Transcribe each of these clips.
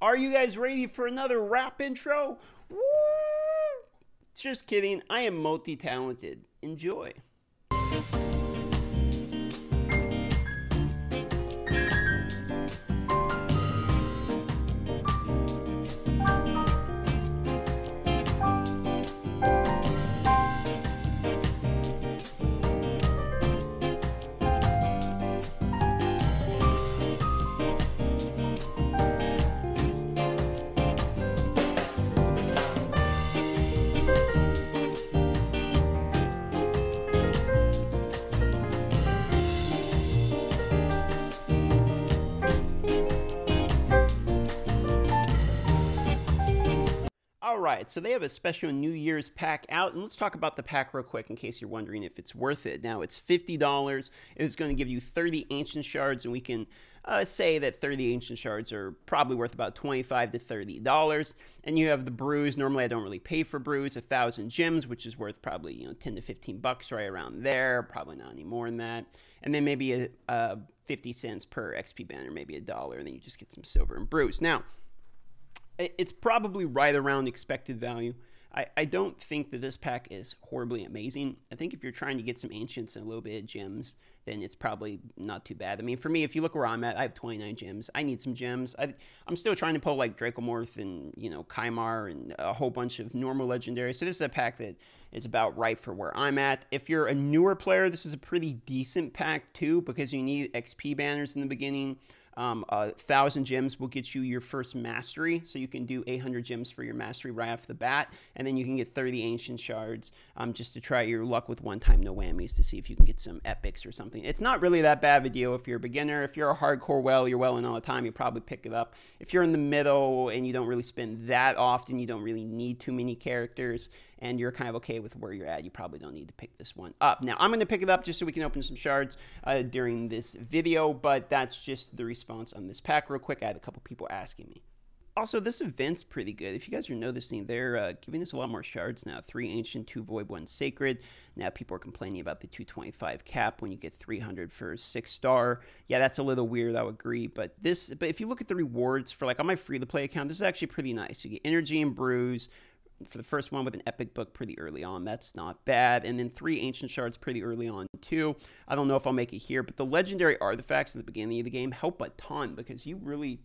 Are you guys ready for another rap intro? Woo! Just kidding. I am multi-talented. Enjoy. All right, so they have a special New Year's pack out, and let's talk about the pack real quick in case you're wondering if it's worth it. Now, it's $50. It's going to give you 30 ancient shards, and we can say that 30 ancient shards are probably worth about $25 to $30. And you have the brews. Normally, I don't really pay for brews. 1,000 gems, which is worth probably 10 to 15 bucks, right around there. Probably not any more than that. And then maybe 50 cents per XP banner, maybe $1, and then you just get some silver and brews. Now, it's probably right around expected value. I don't think that this pack is horribly amazing. I think if you're trying to get some ancients and a little bit of gems, then it's probably not too bad. I mean, for me, if you look where I'm at, I have 29 gems. I need some gems. I'm still trying to pull like Dracomorph and, Kymar and a whole bunch of normal legendaries. So this is a pack that is about right for where I'm at. If you're a newer player, this is a pretty decent pack too, because you need XP banners in the beginning. 1,000 gems will get you your first mastery, so you can do 800 gems for your mastery right off the bat, and then you can get 30 ancient shards just to try your luck with one-time no whammies to see if you can get some epics or something. It's not really that bad of a deal if you're a beginner. If you're a hardcore you're welling all the time, you probably pick it up. If you're in the middle and you don't really spend that often, you don't really need too many characters, and you're kind of okay with where you're at, you probably don't need to pick this one up. Now, I'm going to pick it up just so we can open some shards during this video, but that's just the response on this pack real quick. I had a couple people asking me. Also, this event's pretty good. If you guys are noticing, they're giving us a lot more shards now. 3 ancient, 2 void, 1 sacred. Now people are complaining about the 225 cap when you get 300 for 6-star. Yeah, that's a little weird, I'll agree. But if you look at the rewards for like on my free-to-play account, this is actually pretty nice. You get energy and brews for the first one with an epic book pretty early on. That's not bad. And then 3 ancient shards pretty early on too. I don't know if I'll make it here, but the legendary artifacts at the beginning of the game help a ton because you really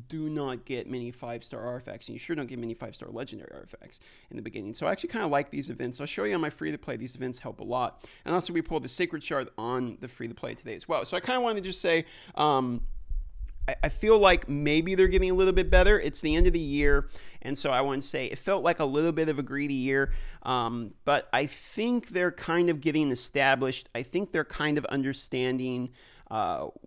do not get many 5-star artifacts, and you sure don't get many 5-star legendary artifacts in the beginning. So I actually kind of like these events. I'll show you on my free-to-play. These events help a lot. And also we pulled the Sacred Shard on the free-to-play today as well. So I kind of wanted to just say, I feel like maybe they're getting a little bit better. It's the end of the year, and so I want to say it felt like a little bit of a greedy year, but I think they're kind of getting established. I think they're kind of understanding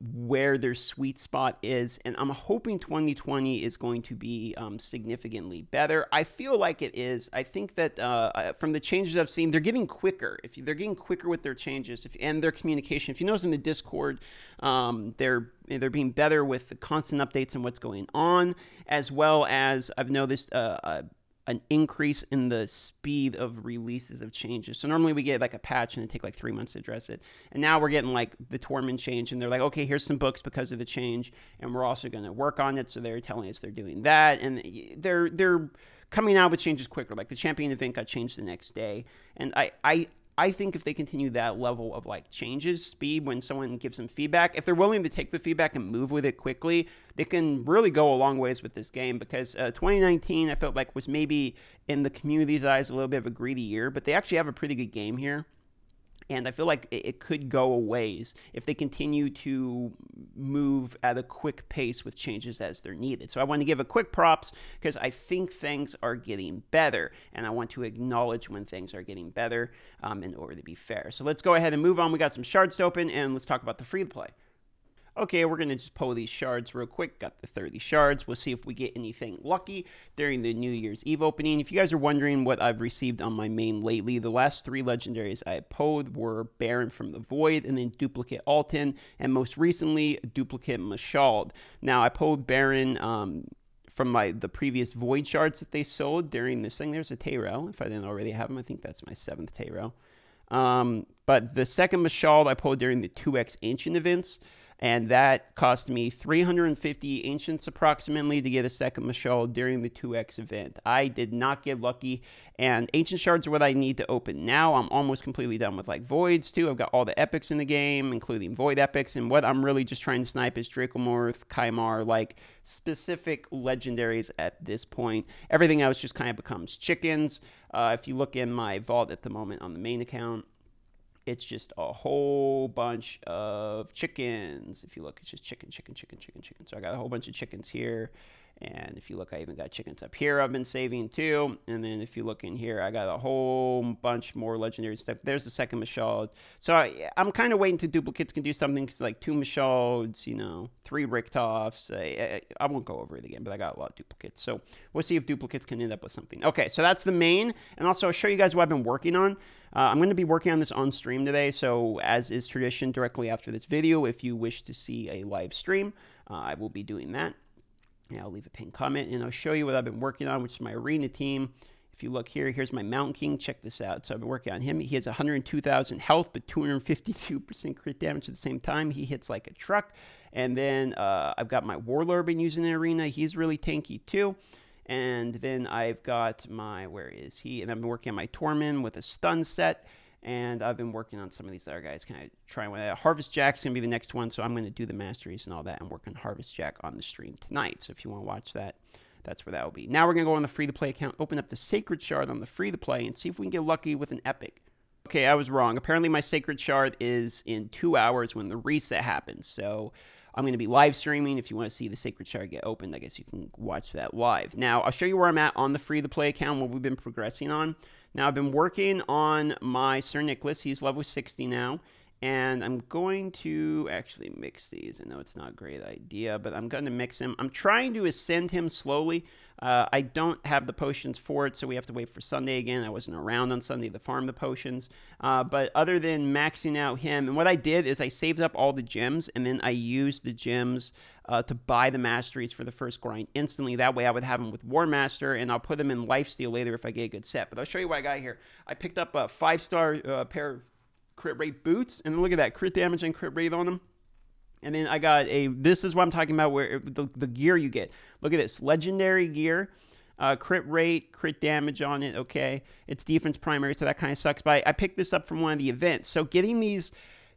where their sweet spot is, and I'm hoping 2020 is going to be significantly better. I feel like it is. I think that from the changes I've seen, they're getting quicker. They're getting quicker with their changes and their communication. If you notice in the Discord, they're being better with the constant updates on what's going on, as well as I've noticed an increase in the speed of releases of changes. So normally we get like a patch and it take like 3 months to address it. And now we're getting like the Torment change, and they're like, okay, here's some books because of the change, and we're also going to work on it. So they're telling us they're doing that, and they're coming out with changes quicker. Like the champion event got changed the next day, and I think if they continue that level of like changes, speed, when someone gives them feedback, if they're willing to take the feedback and move with it quickly, they can really go a long ways with this game. Because 2019, I felt like was maybe in the community's eyes a little bit of a greedy year, but they actually have a pretty good game here. And I feel like it could go a ways if they continue to move at a quick pace with changes as they're needed. So I want to give a quick props because I think things are getting better. And I want to acknowledge when things are getting better in order to be fair. So let's go ahead and move on. We got some shards to open, and let's talk about the free-to-play. Okay, we're going to just pull these shards real quick. Got the 30 shards. We'll see if we get anything lucky during the New Year's Eve opening. If you guys are wondering what I've received on my main lately, the last 3 legendaries I pulled were Baron from the Void, and then Duplicate Alton, and most recently, Duplicate Mashald. Now, I pulled Baron from the previous Void shards that they sold during this thing. There's a Tayrell, if I didn't already have them. I think that's my 7th Tayrell. But the second Mashald I pulled during the 2x Ancient events. and that cost me 350 ancients approximately to get a second Mashal during the 2x event. I did not get lucky, and ancient shards are what I need to open now. I'm almost completely done with like voids too. I've got all the epics in the game, including void epics, and what I'm really just trying to snipe is Dracomorph, Kymar, like specific legendaries at this point. Everything else just kind of becomes chickens. If you look in my vault at the moment on the main account, it's just a whole bunch of chickens. If you look, it's just chicken. So I got a whole bunch of chickens here. And if you look, I even got chickens up here I've been saving too. And then if you look in here, I got a whole bunch more legendary stuff. There's the second Mashal. So I'm kind of waiting till duplicates can do something, because like 2 Mashals, you know, 3 Richtoffs. I won't go over it again, but I got a lot of duplicates. So we'll see if duplicates can end up with something. Okay, so that's the main. And also I'll show you guys what I've been working on. I'm going to be working on this on stream today, so as is tradition, directly after this video, if you wish to see a live stream, I will be doing that. Yeah, I'll leave a pinned comment, and I'll show you what I've been working on, which is my arena team. If you look here, here's my Mountain King. Check this out. So I've been working on him. He has 102,000 health, but 252% crit damage at the same time. He hits like a truck. And then I've got my Warlord been using in the arena. He's really tanky too. And then I've got my, where is he? And I've been working on my Tormund with a stun set. And I've been working on some of these other guys, kind of trying with that. Harvest Jack's going to be the next one, so I'm going to do the masteries and all that and work on Harvest Jack on the stream tonight. So if you want to watch that, that's where that will be. Now we're going to go on the free-to-play account, open up the Sacred Shard on the free-to-play, and see if we can get lucky with an epic. Okay, I was wrong. Apparently my Sacred Shard is in 2 hours when the reset happens, so I'm going to be live streaming. If you want to see the Sacred Shard get opened, I guess you can watch that live. Now, I'll show you where I'm at on the free-to-play account, what we've been progressing on. Now, I've been working on my Sir Nicholas. He's level 60 now, and I'm going to actually mix these. I know it's not a great idea, but I'm going to mix him. I'm trying to ascend him slowly. I don't have the potions for it, so we have to wait for Sunday again. I wasn't around on Sunday to farm the potions. But other than maxing out him, and what I did is I saved up all the gems, and then I used the gems to buy the masteries for the first grind instantly. That way I would have them with War Master, and I'll put them in lifesteal later if I get a good set. But I'll show you what I got here. I picked up a 5-star pair of crit rate boots, and look at that, crit damage and crit rate on them. And then I got this is what I'm talking about, where the gear you get. Look at this, legendary gear, crit rate, crit damage on it, okay. It's defense primary, so that kind of sucks, but I picked this up from one of the events. So getting these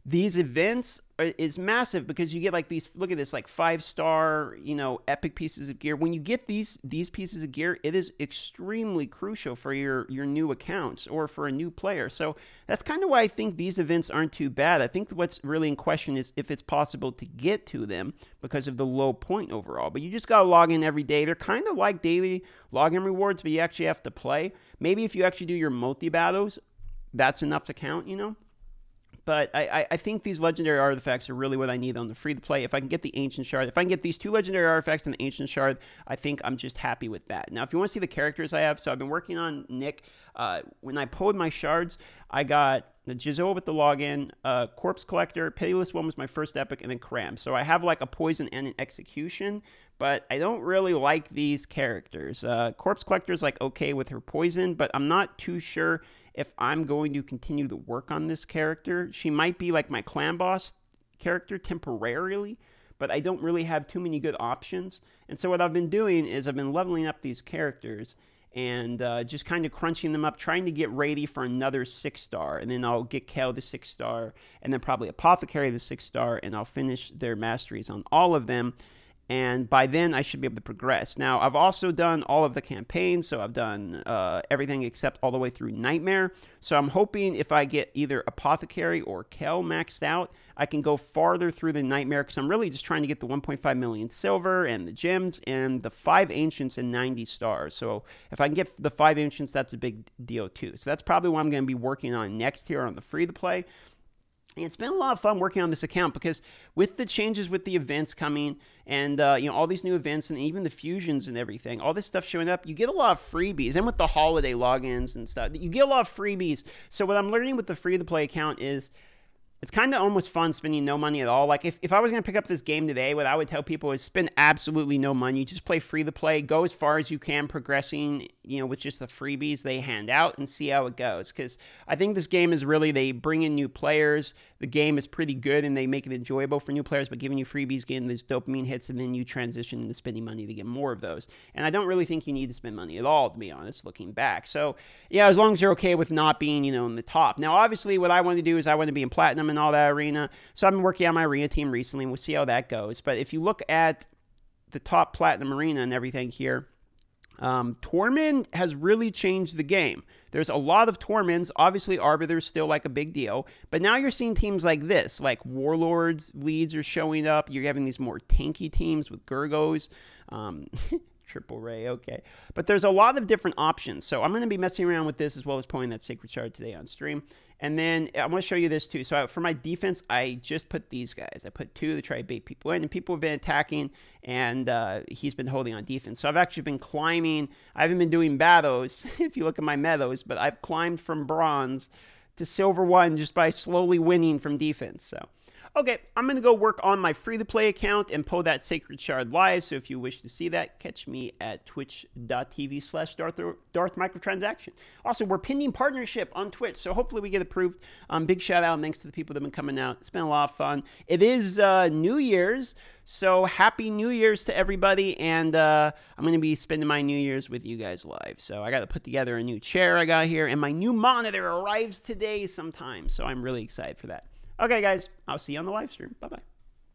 events is massive, because you get like these, look at this, like 5-star, you know, epic pieces of gear. When you get these pieces of gear, it is extremely crucial for your new accounts or for a new player. So that's kind of why I think these events aren't too bad. I think what's really in question is if it's possible to get to them because of the low point overall. But you just got to log in every day. They're kind of like daily login rewards, but you actually have to play. Maybe if you actually do your multi-battles, that's enough to count, you know? But I think these legendary artifacts are really what I need on the free-to-play. If I can get the Ancient Shard, if I can get these 2 legendary artifacts and the Ancient Shard, I think I'm just happy with that. Now, if you want to see the characters I have, so I've been working on Nick. When I pulled my shards, I got the Jizoa with the login, Corpse Collector, Pitiless One was my first epic, and then Cram. So I have like a Poison and an Execution, but I don't really like these characters. Corpse Collector is like okay with her Poison, but I'm not too sure if I'm going to continue to work on this character. She might be like my clan boss character temporarily, but I don't really have too many good options. And so what I've been doing is I've been leveling up these characters and just kind of crunching them up, trying to get ready for another 6-star. And then I'll get Kel the 6-star, and then probably Apothecary the 6-star, and I'll finish their masteries on all of them. And by then, I should be able to progress. Now, I've also done all of the campaigns, so I've done everything except all the way through Nightmare. So I'm hoping if I get either Apothecary or Kel maxed out, I can go farther through the Nightmare, because I'm really just trying to get the 1.5 million silver and the gems and the 5 Ancients and 90 stars. So if I can get the 5 Ancients, that's a big deal too. So that's probably what I'm going to be working on next here on the free-to-play. And it's been a lot of fun working on this account, because with the changes with the events coming and, you know, all these new events and even the fusions and everything, all this stuff showing up, you get a lot of freebies. And with the holiday logins and stuff, you get a lot of freebies. So what I'm learning with the free-to-play account is it's kind of almost fun spending no money at all. Like if I was going to pick up this game today, what I would tell people is spend absolutely no money. Just play free to play. Go as far as you can progressing, with just the freebies they hand out and see how it goes. Because I think this game is really, they bring in new players. The game is pretty good and they make it enjoyable for new players, but giving you freebies, getting those dopamine hits, and then you transition into spending money to get more of those. And I don't really think you need to spend money at all, to be honest, looking back. So yeah, as long as you're okay with not being, in the top. Now, obviously what I want to do is I want to be in platinum and all that arena. So I've been working on my arena team recently, and we'll see how that goes. But if you look at the top platinum arena and everything here, Tormund has really changed the game. There's a lot of Tormunds. Obviously, Arbiter's still like a big deal. But now you're seeing teams like this, like Warlords leads are showing up. You're having these more tanky teams with Gurgos. Triple Ray, okay. But there's a lot of different options. So I'm going to be messing around with this as well as pulling that Sacred Shard today on stream. And then I want to show you this too. So for my defense, I just put these guys. I put 2 to try to bait people in. And people have been attacking, and he's been holding on defense. So I've actually been climbing. I haven't been doing battles, if you look at my meadows, but I've climbed from bronze to silver 1 just by slowly winning from defense. So okay, I'm going to go work on my free-to-play account and pull that Sacred Shard live. So if you wish to see that, catch me at twitch.tv/DarthMicrotransaction. Also, we're pending partnership on Twitch, so hopefully we get approved. Big shout-out and thanks to the people that have been coming out. It's been a lot of fun. It is New Year's, so happy New Year's to everybody, and I'm going to be spending my New Year's with you guys live. So I got to put together a new chair I got here, and my new monitor arrives today sometime, so I'm really excited for that. Okay, guys, I'll see you on the live stream. Bye-bye.